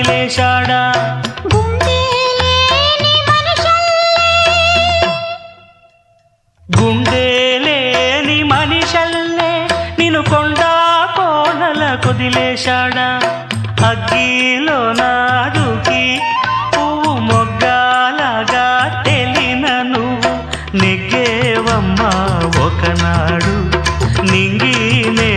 కొదిలేశాడా గుండెలేని మనిషల్లే నిన్ను కొండా కోనల కొదిలేశాడా అగ్గిలో నాదుకి పువ్వు మొగ్గాలగా తెలిన నువ్వు నెగ్గేవమ్మా ఒకనాడు నింగినే